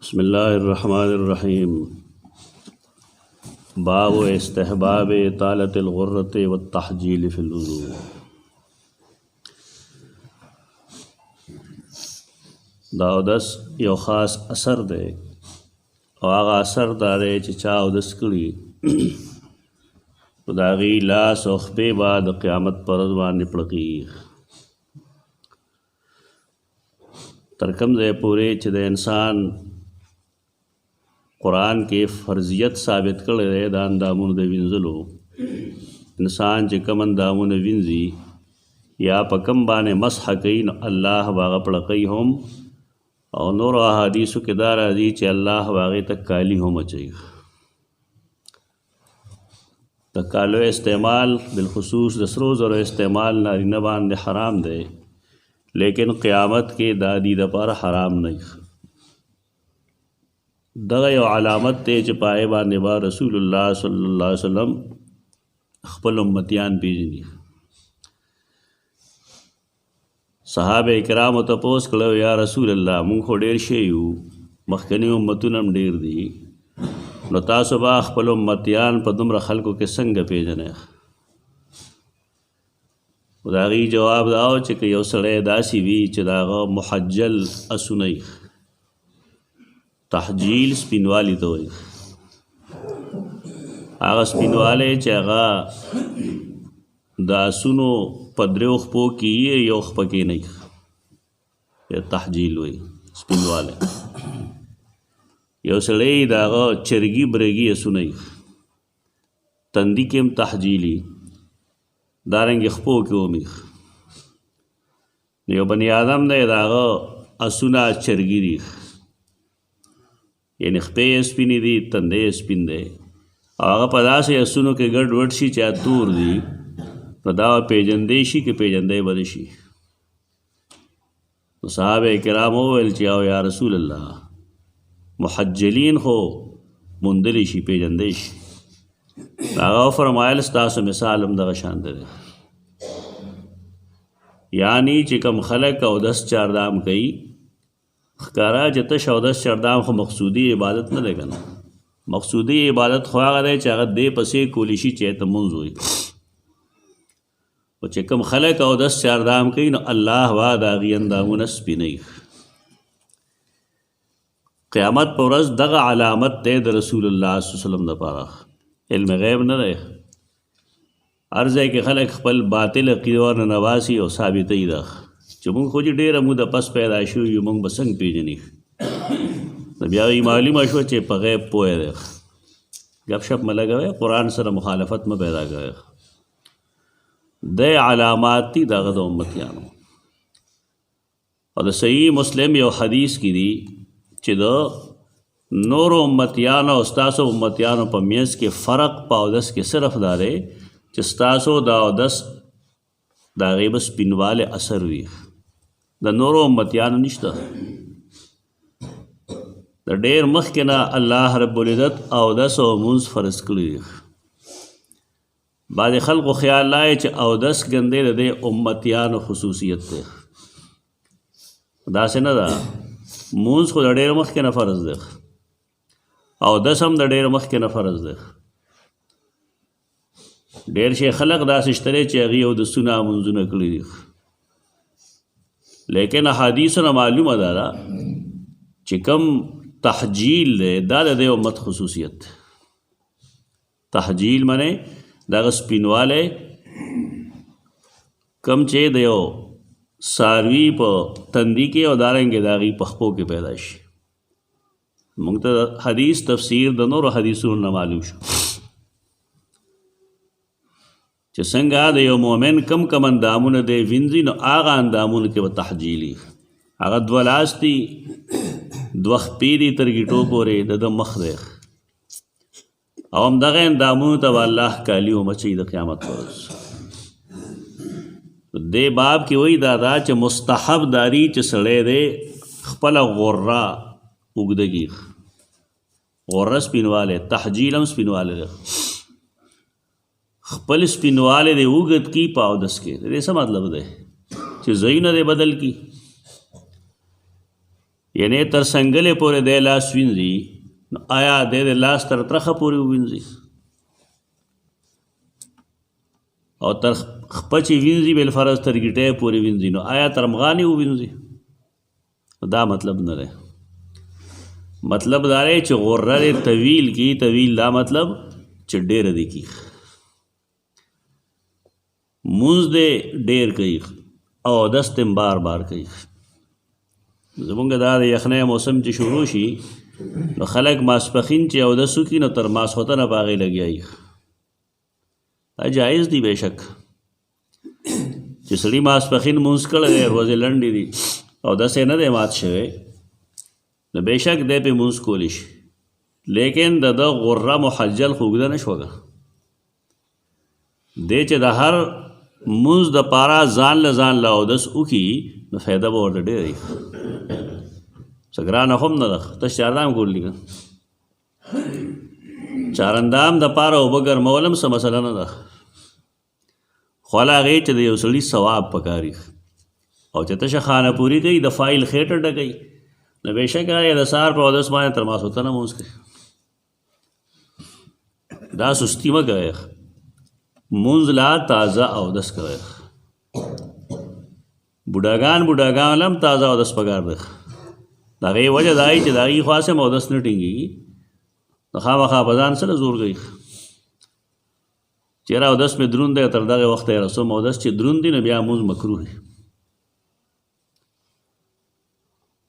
बिस्मिल्लाहिर्रहमानिर्रहीम। बाब इस्तिहबाब इतालतिल गुर्रति वत्तहजील फिल वुज़ू। दा उदस यो ख़ास असर दे और आगा असर दारे चा उदस कड़ी दागी लास और खबे बाद क़यामत पर ज़बान पड़की तरकम दे पूरे च इंसान कुरान के फ़र्जियत साबित कर रहे दान दामुन दे विंजलो इंसान च कमन दामुन विंजी या पकम बाने मसह कई न अल्लाह बाग पड़कई हम और नूर अहादीसु के दार अजी च अल्लाह बागे तक काली हम चाहिए तकालो इस्तेमाल बिलखुसूस दसरोज़ और इस्तेमाल नारीना बान दे हराम दे, लेकिन क़यामत के दादी दपार हराम नहीं। दगा अलामत तेज पाए बा निबा रसूलुल्लाह सल्लल्लाहु अलैहि वसल्लम खपल उम्मतियान पेजनी सहाबे इकराम तपोस कलो या रसूल अल्लाह मुँह खो ढेर शेयू मखकनी उम्मतुनम ढेर दी नो तासो बा खपल उम्मतियान पर दुमरा खल्को के संग पेजने उदागी जवाब दाओ च कि यो सड़े दासी भी च दागा मुहज्जल असुनई तहजील स्पिनवाली तो आगा स्पिनवाले चागा दासुनो पद्रेख पो की ये योख पके नहीं ये तहजील हुई स्पिनवाले यो सड़े दागा चरगी बरेगी असुनई तंदी केम तहजीली दारेंगे खपो क्यों मिख यो बनी आदम दे दागा असुना चरगिरी यानी खपे स्पिनी दी तंदे स्पिन दे आगा पदा से असुनो के गढ़ वटशी चा दूर दी पदाव पेजंदेशी के पेजंदे बदशी तो साहब किराम ओवल चाओ या रसूल अल्लाह मुहज्जलीन हो मुंदलिशी पेजंदेशी आगा फरमायल स्तासो मिसाल दगा शान दे यानी चिकम खलक और 10 चारदाम कई खकारा जत शौदस चारदाम को मकसूदी इबादत न देगा ना मकसूदी इबादत ख्वागा दे चागत दे पसे कोलिशी चेत मुंज हुई और चिकम खलक और 10 चारदाम कई न अल्लाह वाद आगी अंदामुनस भी नहीं क़यामत परस दगा अलामत दे रसूलुल्लाह सल्लल्लाहु अलैहि वसल्लम दपारा इल्म गैब न रहे अर्ज़ है कि खलक खपल बातिल अक़ीदा नवासी और साबित ही रख चुमुंग खोजी डेर मुद पस पैदाशु युमुंग बसंग पेजनी ब्याई मालूम अशव चे पगैब पोए दे गपशप में लगा हुआ कुरान सर मुखालफत में पैदा गए दे अलामाती दागद उम्मतियानो और सही मुस्लिम यो हदीस की दी चिद नूर उम्मतियानो उस्तासो उम्मतियानो पमियस के फ़र्क पाउदस के सिर्फ दारे चिस्तासो दाउदस दागे बस पिनवाले असर हुई द नूरो उम्मतियान निश्ता द डेर मख के ना अल्लाह रब्बुल इज़्ज़त औदस और मुंस फ़र्ज करी बाद खल्क़ को ख्याल लाए च औदस गंदे दे उम्मतियान खुसूसियत थे दासे न दा मुंस को द डेर मख के ना फ़र्ज दे औदस हम द डेर मख के ना फ़र्ज दे डेर शे खलक दास इश्तरे चेगी और दसुना मुंजुन कली लेकिन अहादीस न मालूम अदारा चिकम तहजील दे दाद दे उम्मत खुसूसियत तहजील मने दागस पिनवाले कम चे दे सारवी प तंदी के और दारेंगे दागी पखपो के पैदाश मुंगत हदीस तफसीर दनोर हदीसुन न मालूम च संगा दे यो मोमिन कम कम अंदामुन दे विंजी न आगा अंदामुन के व तहजीली आगा द्वलास्ती द्वख पीरी तरगी टोपोरे दद मख दे अवम दगे अंदामुन तब अल्लाह काली हो मची द क़यामत परस दे बाब की वही दादा च मुस्तहब दारी च सड़े दे खपल गुर्रा उगदगी गुर्रा स्पिनवाले तहजीलम स्पिनवाले खपल स्पिनवाले दे उगत की पाउदस के ऐसा मतलब दे च जईन दे बदल की یعنی تر څنګلې پورې دی لاس وینځي نو آیا دی د لاس تر ترخه پورې ووینځي او تر خپه چې وینځي بالفرض تر ګیټۍ پورې وینځي نو آیا تر مغانې ووینځي؟ دا مطلب نه دی. مطلب دا دی چې غره دې طویل کی، طویل دا مطلب چې ډېره دې کی، مونځ دې ډېر کوي او اودس دې بار بار کوي. زمونږ دا د یخنۍ موسم چې شروع شي نو خلک ماسپښین چې اودس وکړي نو تر ماسخوتنه په هغې لګیایي. دا جایز دی بېشک چې سړي ماسپښین مونځ کړی دی، ورځې لنډې دي، اودس یې نه دی مات شوی، نو بېشک دی پې مونځ کولی شي، لیکن د ده غره محجل خو اوږده نه شوه. دی چې د هر مونځ دپاره ځان له اودس وکړي نو فایده به ورته ډېره وي. څه ګرانه خو هم نه ده، تش چاردام کولی که چارندام دپاره اوبه ګرمول هم څه مسله نه ده، خو هغې چې د یو سړي ثواب پکار وي او چې تشه خانه پوري کوي د فایل خېټه ډکوي نو بېشکه یې د سهار په اودس باندې تر ماسخوتنه مونځ کوي. دا سستی مه کوئ، مونځ لا تازه اودس کوئ. بوډاګان هم تازه اودس پکار دی. د هغې وجه دا وي چې د هغې خوا سم اودس نه ټینګېږي نو خامخا په ځان سره زور کوي چې یاره اودس مې دروند دی، تر دغې وخته یې رسوم. اودس چې دروند دي نو بیا مونځ مکروه دی.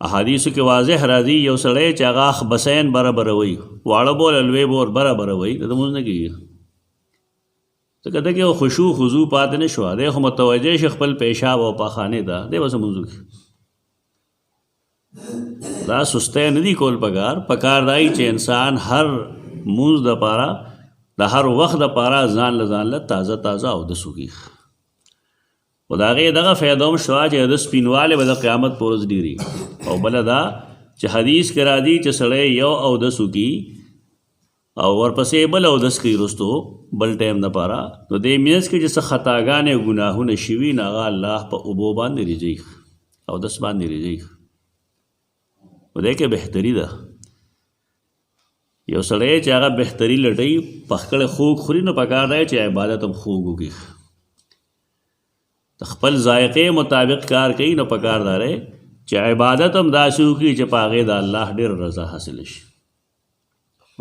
احادیثو کې واضح راځي یو سړی چې هغه اخبثین برابروي، واړه بول لوی بول برابروي، د ده مونځ نه کېږي. ځکه ده کې خشوع خضوع پاتې نه شوه، دی خو متوجه شي خپل پیشاب او پاخانې ته، دی به څه مونځ وکړي. دا سستی نه دی کول پکار دا وي چې انسان هر مونځ دپاره د هر وخت دپاره ځان له تازه اودس وکړي. خو د هغې دغه فایده هم شوه چې د سپینوالی به د قیامت په ورځ ډېري. او بله دا چې حدیث کې راځي چې سړی یو اودس وکړي او ورپسې بل اودس کوي رستو بل ټایم دپاره، نو دې منځ کې چې څه خطاګانې ګناهونه شوي نو هغه الله په اوبو باندې رېږي، اودس باندې رېږي. په دې کې بهتري ده. یو سړی چې هغه بهتري لټوي پخکړی خوږ خوري نو پکار دی چې عبادت هم خوږ وکړي، د خپل ذایقې مطابق کار کوي نو پکار دا دی چې عبادت هم داسې وکړي چې په هغې د الله ډېر رضا حاصل شي.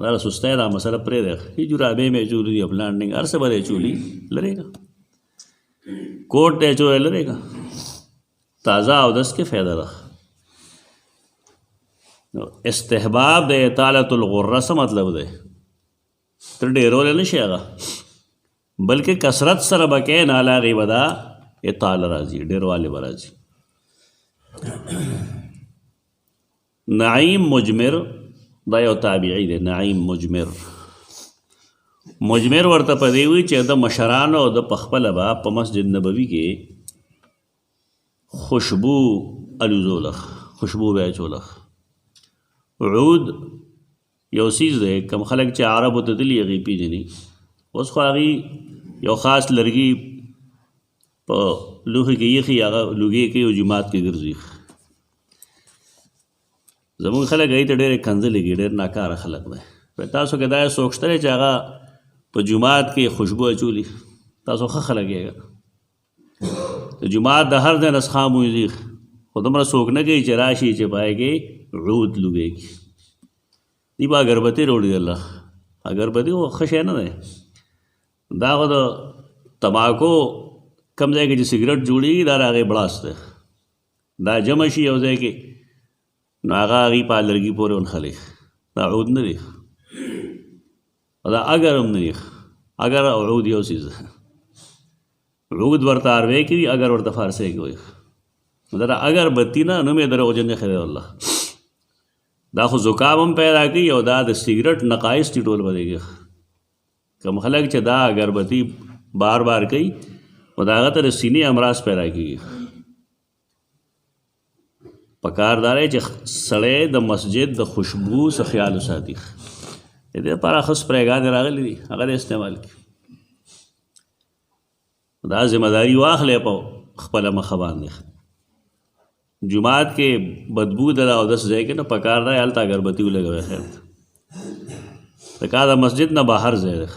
دا سستی دا مسله پرېږدی، ښې جرابې مې چولی دي، پلانډنګ هر څه به دی چولي لرې که کوټ دی چولی لرې که تازه اودس کې فایده ده. استحباب د اطالت الغره څه مطلب دی؟ تر ډېرولی نه شي هغه، بلکې کثرت سره به کوې نو هغې به دا اطاله راځي، ډېروالی به راځي. نعیم مجمر دا یو تابعی دی، نعیم مجمر ورته په دې وي چې د مشرانو او د پخپله به په مسجد نبوي کې خوشبو الوزولخ، خوشبو به اچولخ. عود یو څیز دی، کم خلک چې عربو ته تلي هغې پېژني. اوس خو هغې یو خاص لرګي په لوښي کې ایښي، هغه لوګې کوي او جومات کې ګرځي. زمونږ خلک هغې ته ډېرې کنځلې کوي، ډېر ناکاره خلک دی. تاسو کې دا څوک شته دی چې هغه په جومات کې خوشبو اچولي؟ تاسو ښه خلک یې، د جومات د هر ځای نه څخه موزي، خو دومره څوک نه کوي چې راشي چې په هغې کې عود لوګې کړي. دی به اګربتي راوړي الله، اګربتي خو ښه شی نه دی. دا خو د تماکو کم ځای کې چې سګرټ جوړېږي دا د هغې بړاس دی، دا جمع شي یو ځای کې نو هغه هغې په لرګي پورې ونښلي، دا عود نه دی او دا اګر هم نه دی. اګر او عود یو څیز ده، عود ورته عربۍ کې وي، اګر ورته فارسۍ کې وي. دا د اګر بتي نه نوم یې دروغجن دی، خیر الله. دا خو زکام هم پیدا کوي او دا د سګرټ نقایص دي ټول به دی. کوم خلک چې دا اګربتي بار بار کوي او د هغه ته د سینې امراض پیدا کېږي. پکار دا دی چې سړی د مسجد د خوشبو څخه خیال وساتي. د دې لپاره ښه سپرېګانې راغلي دي، هغه د استعمال کړي. دا ذمه داري واخلئ په خپله مخه باندې. جماعت کې بدبو د اودس ځای کې نه پکار دی هلته اګربتي ولګوئ خیر د کا د مسجد نه بهر ځای دی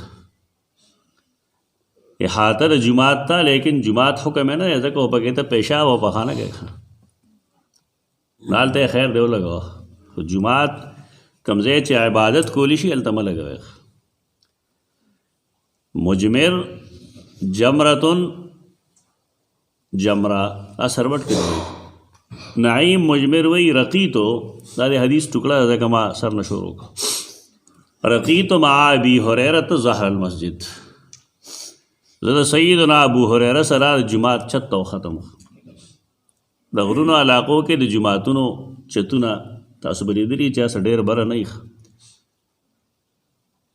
احاطه د جماعت ته لیکن جماعت حکم ہے نه ځکه او پکې ته پیشاب او پخانه کوي هلته خیر دی ولګوه خو جماعت کوم ځای چې عبادت کولی شي هلته مه لګوئ مجمر جمرتن جمرہ دا سروٹ کړی نعیم مجمر وی رقیتو دا د حدیث ټکړه ځکه ما سر نه شروع رقیتو مع ابي هريره ظهر المسجد زه د سیدنا ابو هريره سره د جماعت چت او ختم د غرونو علاقو کې د جماعتونو چتونه تاسو به لیدلي چې هسې ډېر بره نه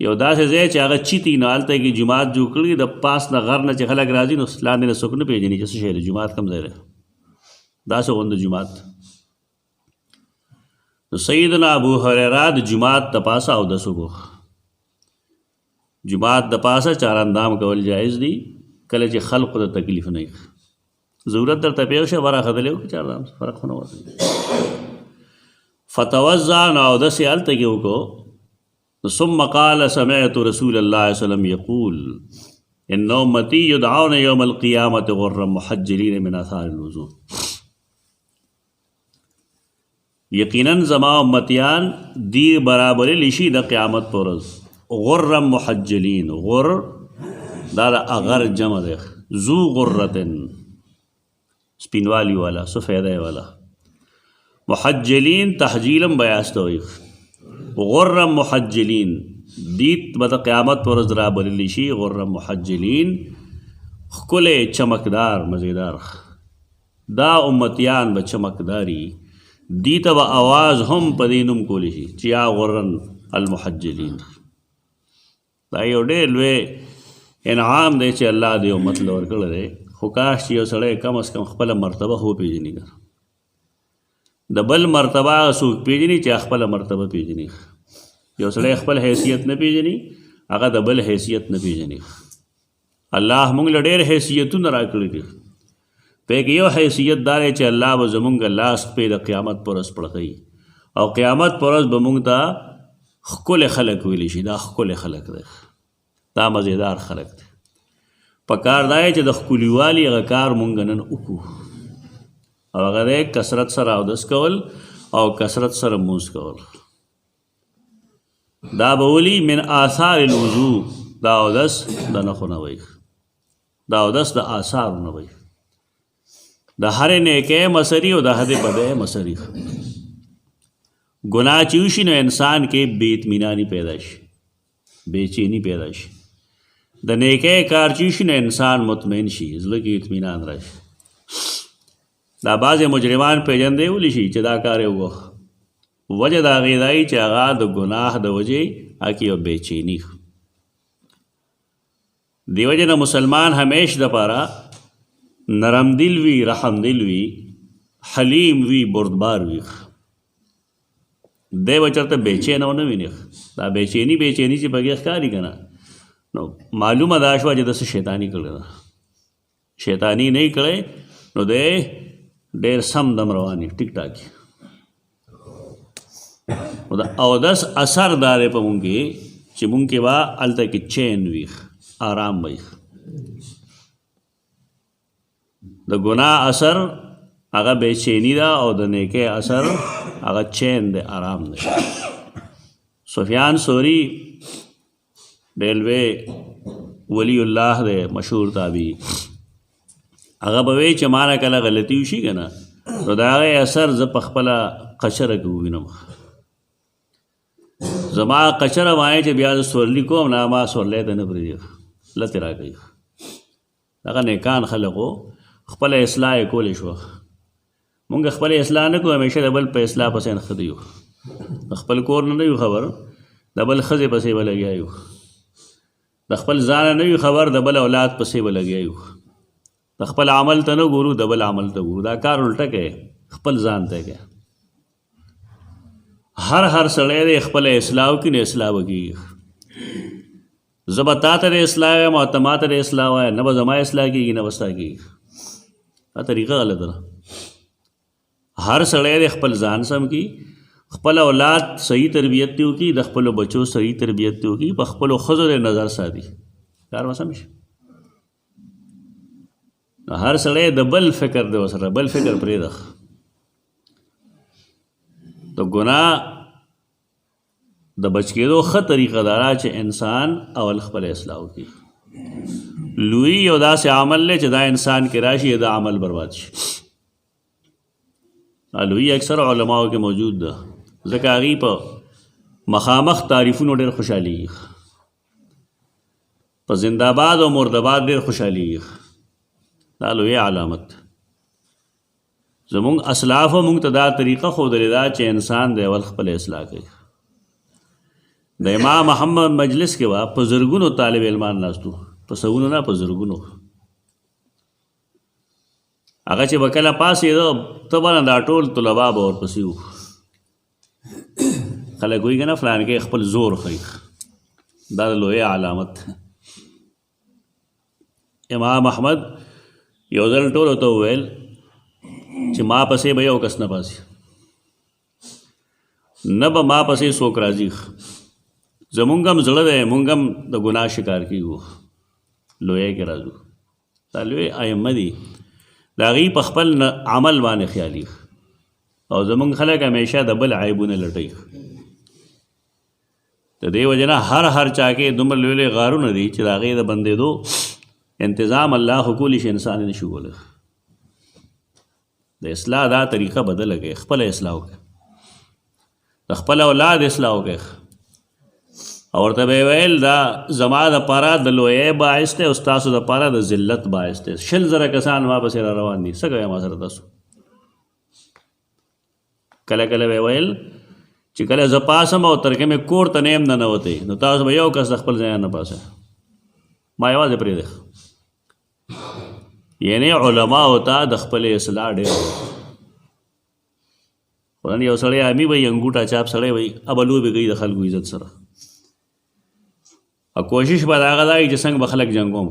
یو داسې ځای چې هغه چیتي نو هلته کې جماعت جوړ کړي د پاس نه غر نه چې خلک راځي نو لاندې نه څوک نه پېژني چې څه شی دی جماعت کوم ځای دی داسې غونده جماعت نو سیدنا ابو هریره د جماعت د پاسه اودس وکړو جماعت د پاسه چاراندام کول جایز دي کله چې خلقو ته تکلیف نه وي ضرورت درته پیښ شي ورغدلی وکړو چاردام فرق خو نه ورته فتوضا نو اودس یې هلته کې وکړو ثم قال سمعت رسول الله صلی الله علیه وسلم یقول ان امتی یدعون یوم القیامة غرا محجلین من آثار الوضوء یقینا زما امتیان دی برابر لشي د قیامت پر ورځ غرا محجلین غر دا اغر جمع ده ذو غرتن سپینوالی والا سفیدای والا محجلین تحجیلم بیاستوي غرا محجلین دیت بد قیامت پر ورځ رابللی شي غرا محجلین ښکلی چمکدار مزیدار دا امتیان به چمکداری دیته به آواز هم په دې نوم کولی شي چې یا غرن المحجلین دا یو ډېر لوی انعام دی چې الله دې امت له ورکړی دی خو کاش چې یو سړی کم از کم خپله مرتبه خو وپېژني د بل مرتبه هغه څوک پېژني چې خپله مرتبه پېژني یو سړی خپل حیثیت نه پېژني هغه د بل حیثیت نه پېژني الله موږ له ډېر حیثیتونه راکړي دي په کې یو حیثیت دا دی چې الله به زموږ لاس پې د قیامت پر ورځ پړکوي او قیامت پر ورځ به موږ ته ښکلی خلک ویلی شي دا ښکلی خلک دی دا مزیدار خلک دی په کار دا چې د ښکلیوالي هغه کار موږ نن وکړو او هغه دی کثرت سره اودس کول او کثرت سره مونځ کول دا به ولي من آثار الوضوء دا اودس د نښو نه وی دا اودس د آثارو نه وی د هرې نیکۍ مسري او د هرې بدۍ مسري ګناه چې وشي نو انسان کې بې اطمیناني پیدا شي بېچیني پیدا شي د نیکۍ کار چې وشي نو انسان مطمئن شي زړه کې اطمینان راشي دا بعضې مجرمان پېژندی ولی شي چې دا کار یې وکړو وجه د هغې دا وي چې هغه د ګناه د وجې هغه کې یو بېچیني دې وجې نه مسلمان همیش دپاره نرم دل وي رحم دل وي حلیم وي بردبار وي دی به چېرته بېچینه ونه ویني دا بېچیني چې پکې ښکاري که نه نو معلومه دا شوه چې داسې شیطاني کړې ده شیطاني نه یې کړی نو دی ډېر سم دم رواني ټیک ټاک نو د اودس اثر دا دی په مونږ کې چې مونږ کې به هلته کې چین وي آرام وي د ګناه اثر هغه بېچیني ده او د نیکۍ اثر هغه چین دی آرام دی سفیان ثوری ډېر لوی ولی الله دی مشهور تابعي هغه به وایي چې ما نه کله غلطي وشي که نه نو د هغې اثر زه په خپله قچره کې ووینم زما قچره وایي چې بیا زه سورلي کوم نه ما سورلی ته نه پرېږدي لتې را کوي هغه نیکان خلقو خپله اصلاح یې کولی شوه مونږ خپله اصلاح نه کوو همیشه د بل په اصلاح پسې نښتي یو د خپل کور نه یو خبر د بل ښځې پسې به لګیا یو د خپل ځانه نه یو خبر د بل اولاد پسې به لګیا یو د خپل عمل ته نه ګورو د بل عمل ته ګورو دا کار الټه کوي خپل ځان ته کوي هر سړی دی خپله اصلاح وکړي نو اصلاح به کېږي زه به تا ته د اصلاح وایم او ته ما ته د اصلاح وایم نه به زما اصلاح کېږي نه به ستا کېږي دا طریقه غلطه ده هر سړی د خپل ځان سم کی، خپل اولاد صحیح تربیت دیو کی، د خپل بچو صحیح تربیت دیو کی، په خپل ښځو د نظر ساتي کار وسم شي. هر سړی د بل فکر دی وسره، بل فکر پرېږده. د ګناه د بچ کېدو ښه طریقه دا چې انسان اول خپل اصلاح وکړي. لوی یو داسې عمل دی چې دا انسان کې راشي دا عمل برباد شي. لوی اکثر علماو کې موجود ده، ځکه هغوی په مخامخ تعریفونو ډېر خوشحالېږي، په زنده‌باد او مرده‌باد ډېر خوشحالېږي. دا لوی علامت. زمونږ اسلافو مونږ ته دا طریقه ښودلې ده چې انسان د اول خپل اصلاح کوي. د امام محمد مجلس کې به په زرګونو طالب علمان ناستو، په سوونو نه، په زرګونو. هغه چې به کله پاسېده ته به نه دا ټول طلبا به ورپسې وو. خلک وایي که نه فلانکې خپل زور ښیي. دا د لوی علامت. امام احمد یو ځل ټولو ته وویل چې ما پسې به یو کس نه پاسي، نه به ما پسې څوک راځي. زمونږ هم زړه دی، مونږ هم د ګناه شکار کېږو، لویۍ کې راځو. دا لوی ائمه دي، د هغوی په خپل عمل باندې خیالي، او زمونږ خلک همیشه د بل عیبونه لټوي. د دې وجې نه هر چا کې دومره لوی لوی غارونه دي چې د هغې د بندېدو انتظام الله خو کولی شي، انسان یې نشي کولی. د اصلاح دا طریقه بدله کړئ، خپل اصلاح وکړئ، د خپل اولاد اصلاح وکړئ. او ورته به یې ویل دا زما دپاره د لویۍ باعث دی او ستاسو دپاره د ذلت باعث دی. 100,000 کسان ما پسې را روان دي، څه کوئ ما سره تاسو؟ کله کله به یې ویل چې کله زه پاسم او تر کې مې کور ته نه یم ننوتی، نو تاسو به یو کس د خپل ځای نه پاسئ، ما یوازې پرېږدئ. یعنې علماو ته د خپل اصلاح ډېر خو نن یو سړی امي وایي، انګوټه چاپ سړی وایي، ابه لوبې کوي د خلکو عزت سره، او کوشش به د هغه دا وي چې څنګه به خلک جنګوم.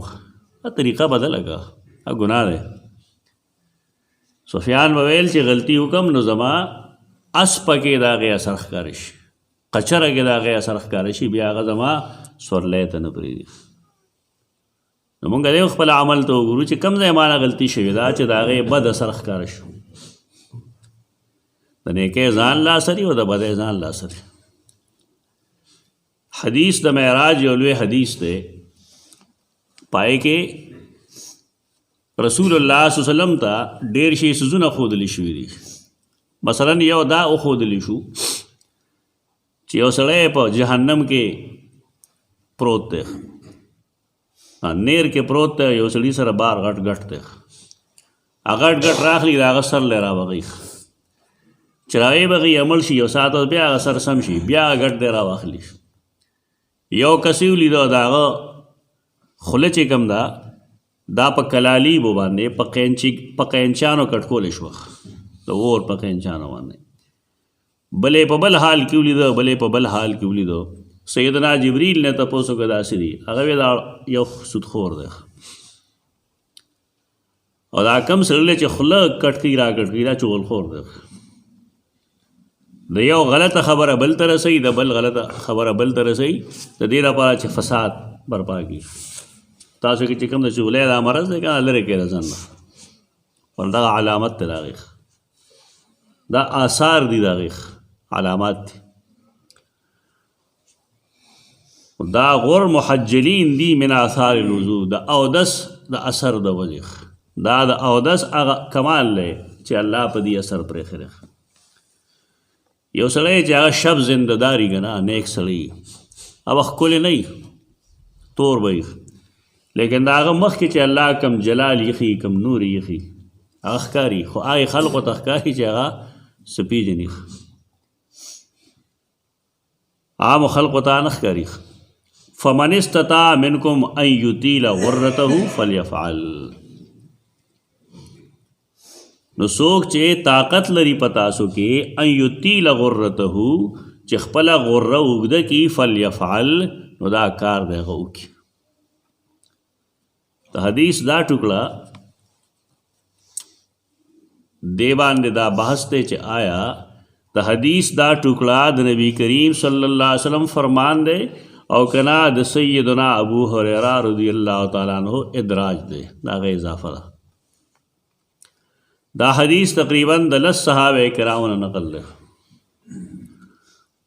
طریقه بدله کړه، ګناه دی. سفیان به ویل چې غلطي وکړم نو زما اسپه کې د هغې اثر ښکاره شي، قچره کې د هغې اثر ښکاره شي، بیا هغه زما سورلی ته نه پرېږدي. نو مونږ دی خپل عمل ته وګورو چې کوم ځای مانه غلطي شوې ده چې د هغې بد اثر ښکاره شو. د نیکۍ ځان لاسري او د بدۍ ځان لاسري. حدیث د معراج یو لوی حدیث دی، پای کې رسول الله صلی الله علیه وسلم ته ډېر شي څیزونه ښودلي شوي دي. مثلا یو دا وښودلی شو چې یو سړی په جهنم کې پروت دی، نیر کې پروت دی، یو سړي سره بار غټ غټ دی، هغه غټ غټ راخلي د هغه سر لی راوغي، چې راویې بغي عمل شي، یو ساعت بیا هغه سر سم شي، بیا غټ دی راواخلي. یو کس یې ولیده د هغه خوله چې کوم ده دا په کلالیبو باندې په قینچانو کټکولی شوه، د اور په قینچانو باندې. بلې په بل حال کې ولیده، بلې په بل حال کې ولیده. سیدنا جبریل نه تپوس وکړه داسې دي، هغه ویل دا یو سودخور دی، او دا کم سړی چې خوله کټ کړي را کټ کړي دا چغلخور دی. د یو غلطه خبره بل ته رسوي، د بل غلطه خبره بل ته رسوي، د دې لپاره چې فساد برپا کړي. تاسو کې چې کوم د چغلۍ دا مرض دی که لرې کړئ ځان نه، پر دغه علامت دی د هغې، دا آثار دي د هغې، علامات دي. دا غور محجلین دي من آثار الوضو، د اودس د اثر د وجې، دا د اودس هغه کمال دی چې الله په دې اثر پرې خره. یو سړی چې هغه شب زندهداري که نه، نیک سړی، هغه ښکلی نه وي، تور به وي، لیکن د هغه مخکې چې الله کم جلال یخي، کم نور یخي، هغه ښکاري، خو هغې خلقو ته ښکاري چې هغه څه پېژني، عامو خلقو ته نه ښکاري. فمن استطاع منکم ان یطیل غرته فلیفعل. نو څوک چې طاقت لري په تاسو کې ان یطیل غرته، چې خپله غره اوږده کړي، فلیفعل، نو دا کار دی هغه وکړي. د حدیث دا ټوکړه دې باندې دا بحث دی چې آیا د حدیث دا ټوکړه د نبی کریم صلی الله علیه وسلم فرمان دی او کنا د سیدنا ابو هریره رضی الله تعالی عنہ ادراج دی، دا غي اضافه ده. دا حدیث تقریبا د 10 صحابه کرامو نه نقل ده.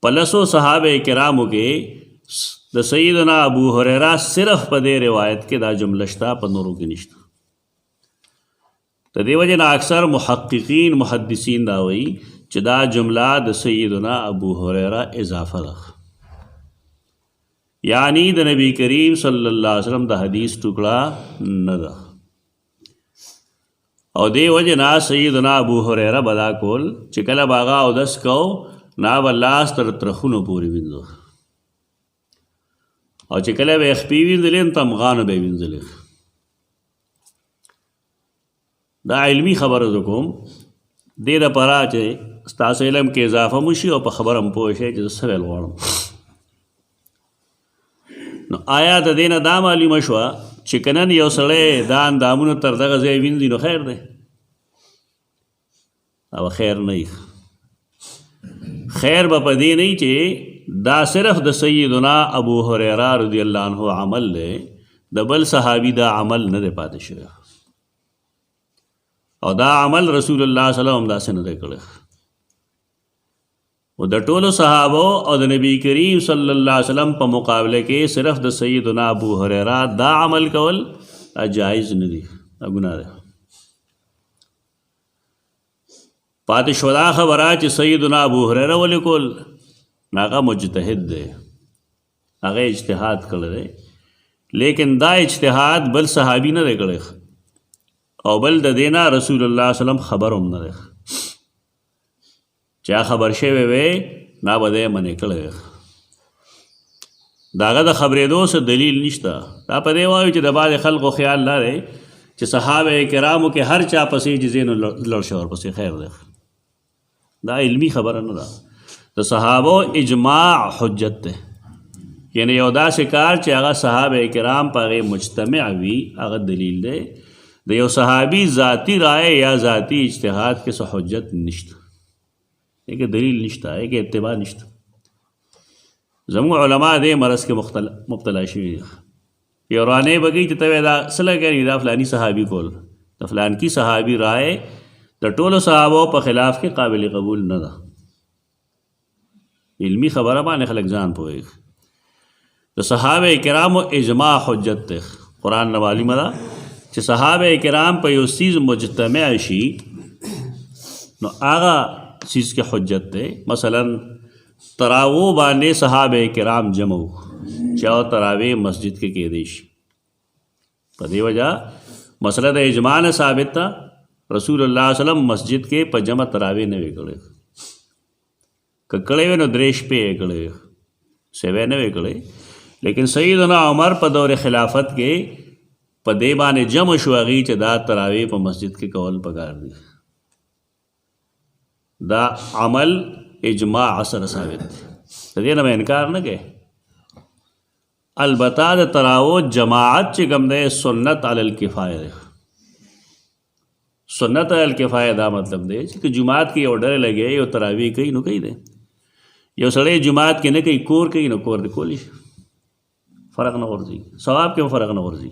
پلسو صحابه کرامو کې د سیدنا ابو هریره صرف په دې روایت کې دا جمله شته، په نورو کې نشته. د دې وجه نه اکثر محققین محدثین دا وایي چې دا جمله د سیدنا ابو هریره اضافه ده، یعنی د نبی کریم صلی الله علیه وسلم د حدیث ټوکړه نه ده. او دې وجه نه سیدنا ابو هریره بدا کول چې کله باغا او دس کو نا بلاس تر ترخونو پورې وینځو، او چې کله به خپې وینځلې تمغانو به وینځلې. دا علمی خبره کوم دې د پاره چې ستاسو علم کې اضافه مشي او په خبره هم پوه شئ چې څه ویل غواړم. نو آیا د دې نه دا معلومه شوه چې که نن یو سړی دا اندامونه تر دغه ځای وینځي نو خیر دی او خیر نه وي. خیر به په دې نه چې دا صرف د سیدنا ابو هریره رضی الله عنه عمل دی، د بل صحابي دا عمل نه دی پاتې شوی، او دا عمل رسول الله صلی الله علیه وسلم داسې نه دی کړی. او د ټولو صحابو او د نبی کریم صلی الله علیه وسلم په مقابله کې صرف د سیدنا ابو هریره دا عمل کول جایز نه دی، ګناه ده. پاتې شو دا خبره چې سیدنا ابو هریره ولې کول، هغه مجتهد دی، هغه اجتهاد کړی دی، لیکن دا اجتهاد بل صحابي نه دی کړی او بل د دینه رسول الله صلی الله علیه وسلم خبر هم نه دی. چا خبر شوی وی نا به دی منې کړی، د هغه د خبرېدو څه دلیل نشته. دا په دې وایو چې د بعضې خلکو خیال دا دی چې صحابه کرامو کې هر چا پسې چې ځینو لړ شو ورپسې خیر دی. دا علمی خبره نه ده. د صحابو اجماع حجت دی، یعنی یو داسې کار چې هغه صحابه کرام په هغې مجتمع وي هغه دلیل دی. د یو صحابي ذاتی رائے یا ذاتی اجتهاد کې څه حجت نشته، ایک دلیل نشته، ایک اتباع نشته. زموږ علما دې مرض کې مبتلا شوي دي. یو رانې بګي چې ته دا څه لګوي دا فلاني صحابي کول، د فلان کی صحابي رائے د ټولو صحابو په خلاف کې قابل قبول نه ده. علمی خبره باندې خلک ځان پوهېږي. د صحابه کرامو اجماع حجت دی. قرآن نه معلومه ده چې صحابه کرام په یو څیز مجتمع شي نو هغه چیز کې حجت دی. مثلا تراوو باندې صحابه کرام جمع وو چې او تراوی مسجد کې کېدی شي. په دې وجه مسله د اجماع نه ثابت ده. رسول الله صلی الله علیه وسلم مسجد کې په جمع تراوی نه وی کړی، که کړی وی نو 3 شپې یې کړی، سوی نه وی کړی. لیکن سیدنا عمر په دور خلافت کې په دې باندې جمع شو هغې چې دا تراوی په مسجد کې کول پکار دي. دا عمل اجماع سره ثابت دی، د دې نه انکار نه کوي. البته د تراو جماعت چې کوم دی سنت علی الکفایه دی. سنت علی الکفایه دا مطلب دی چې جماعت کې یو ډلې لګي یو تراوی کوي نو کوي دی، یو سړی جماعت کې نه کوي کور کوي نو کور دی کولی شي، فرق نه ورځي، ثواب کې فرق نه ورځي.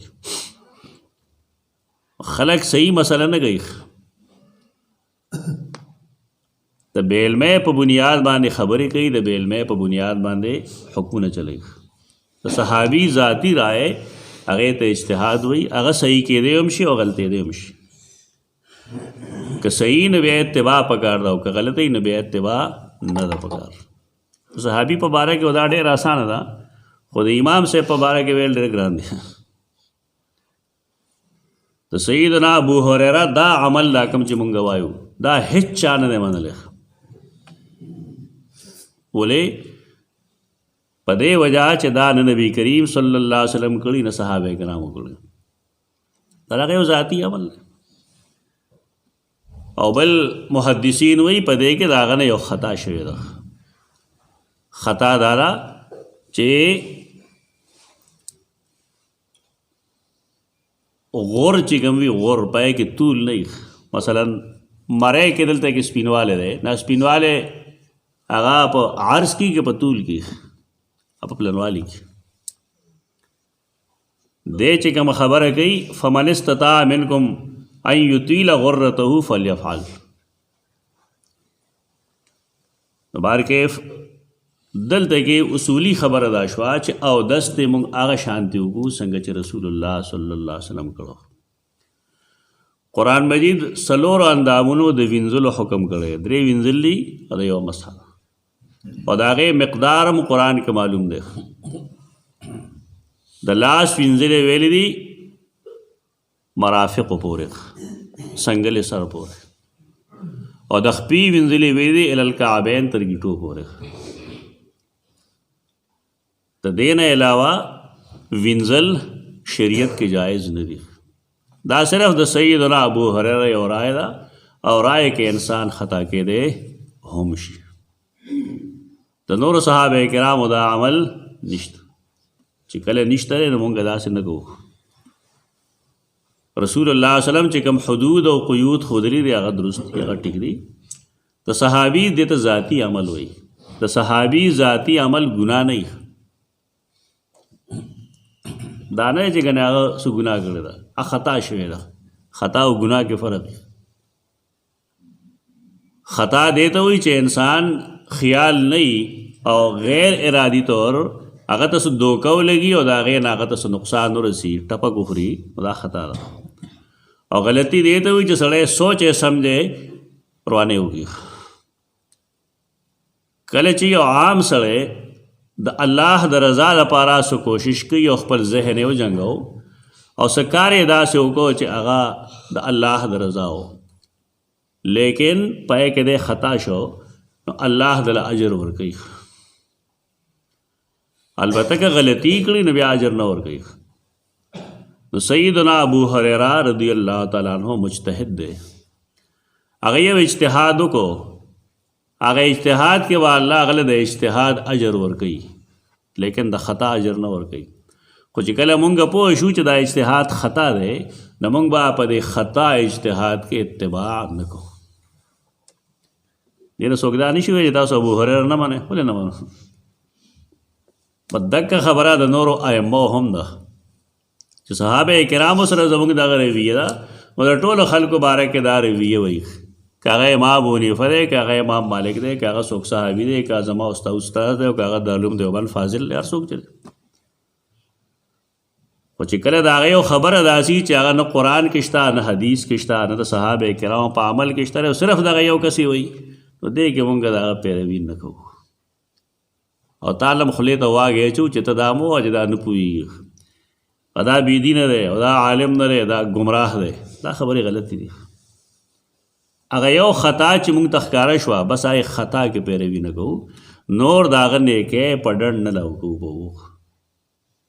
خلق صحیح مسله نه کوي، د بیلمه په بنیاد باندې خبرې کوي، د بیلمه په بنیاد باندې حکمونه چلوي. د صحابي ذاتی رائے هغې ته اجتهاد وایي، هغه صحیح کېدی هم شي او غلطېدی هم شي. که صحیح نه بیا اتباع پکار ده او که غلطی نه بیا اتباع نه ده پکار. صحابي په باره کې دا ډېر اسانه ده، خو د امام صاحب په باره کې ویل ډېر ګران دي. د سیدنا ابو هریره دا عمل دا کوم چې مونږ وایو دا هیڅ چا نه دی منلی. ولې په دې وجه چې دا نه نبی کریم صلی الله علیه وسلم کړي نه صحابه کرامو کړي، دا هغه یو ذاتي عمل دی. او بل محدثین وایي په دې کې د هغه نه یو خطا شوې ده. خطا دا ده چې غور چې کوم وي غور پای کې طول نه، مثلا مړی کې دلته کې سپینواله دی دا سپینواله هغه په عرض کې په طول کې په پلنوالي کې دی چې کوم خبره کوي فمن استطاع منکم ان یطیل غرته فلیفعل نو بار کې دلته کې اصولی خبره دا شوه چې او دست مونږ هغه شانتي وکړو څنګه چې رسول الله صلی الله علیه وسلم کړو قرآن مجید څلورو اندامونو د وینځلو حکم کړی 3 وینځل دي او د یو مسح او د هغې مقدار هم قرآن کې معلوم دی د لاس وینځلې ویلې دي مرافقو پورې څنګلې سر پورې او د خپې وینځلې ویلې دي الالکعبین تر ګیټو پورې د دې نه علاوه وینځل شریعت کې جایز نه دي دا صرف د سیدنا ابو هریره یو رائے ده او رائے کې انسان خطا کېدی هم شي د نورو صحابه کرامو دا عمل نشته چې کله نشته نو مونږ داسې نه کوو رسول الله صلی الله علیه وسلم چې کوم حدود او قیود ښودلي دي هغه درست دي هغه ټیک دي د صحابي دې ته ذاتي عمل وایي د صحابي ذاتي عمل ګناه نه وي دا نه چې ګناه هغه څه ګناه کړې ده خطا شوې ده خطا او ګناه کې فرق دی خطا دیته وي چې انسان خیال نه او غیر ارادي طور هغه ته څه دوکه ولګي او د هغې نه هغه ته څه نقصان ورسي ټپک وخوري دا خطا ده او غلطي دیته وي چې سړی سوچ سمجھے روانې وکړي کله چې یو عام سړی د الله د رضا لپاره څه کوشش کوي او خپل ذهن یې وجنګو او څه کار یې داسې وکړو چې هغه د الله د رضا و لیکن پای کې دی خطا شو نو الله دله اجر ورکوي البته که غلطي کړي نو بیا اجر نه ورکوي نو سیدنا ابو هریره رضی الله تعالی عنہ مجتهد دی هغه یو اجتهاد وکړو هغه اجتهاد کې به الله هغه له د اجتهاد اجر ورکوي لیکن د خطا اجر نه ورکوي خو چې کله مونږ پوه شو چې دا اجتهاد خطا دی نو مونږ به په دې خطا اجتهاد کې اتباع نه کوو دې نه څوک دا نشي ویلی چې تاسو ابو هریره نه منئ ولې نه منو په دقه خبره د نورو ائمو هم ده چې صحابه کرامو سره زموږ دغه رویه ده نو د ټولو خلکو باره کې دا رویه وایي که هغه امام ابو حنیفه دی که هغه امام مالک دی که هغه څوک صحابي دی که زما استاد دی او که هغه دارالعلوم دیوبند فاضل دی هر څوک چې خو چې کله د هغه یو خبره داسي چې هغه نه قرآن کې شته نه حدیث کې شته نه د صحابه کرامو په عمل کې شته او صرف دغه یو کسي وایي نو دې کې مونږ د هغه پیروي نه کوو او تعالی خولې ته واږې اچو چې ته دا مو چې دا نه پوهېږي دا بېدینه دی او دا عالم نه دی دا ګمراه دی دا خبرې غلطې دي هغه یو خطا چې مونږ ته ښکاره شوه بس هغې خطا کې پیروي نه کوو نور د هغه نیکۍ په ډنډ نه لوکو کوو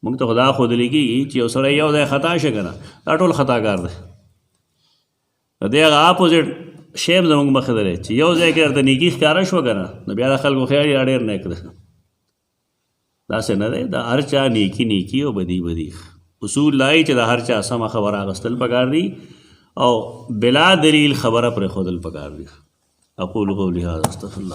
مونږ ته خو دا ښودلی کېږي چې یو سړی یو ځای خطا شي که نه دا ټول خطاکار دی د دې هغه اپوزټ شیم زموږ مخې ته دی چې یو ځای کې درته نیکي ښکاره شوه که نه نو بیا د خلکو خیال یې ډېر نیک دی داسې نه دی د هر چا نیکي نیکي او بدي بدي اصول لایي چې د هر چا سمه خبره اخیستل پکار دي او بلا دلیل خبره پرېښودل پکار دي اقول قولي هذا استغفر الله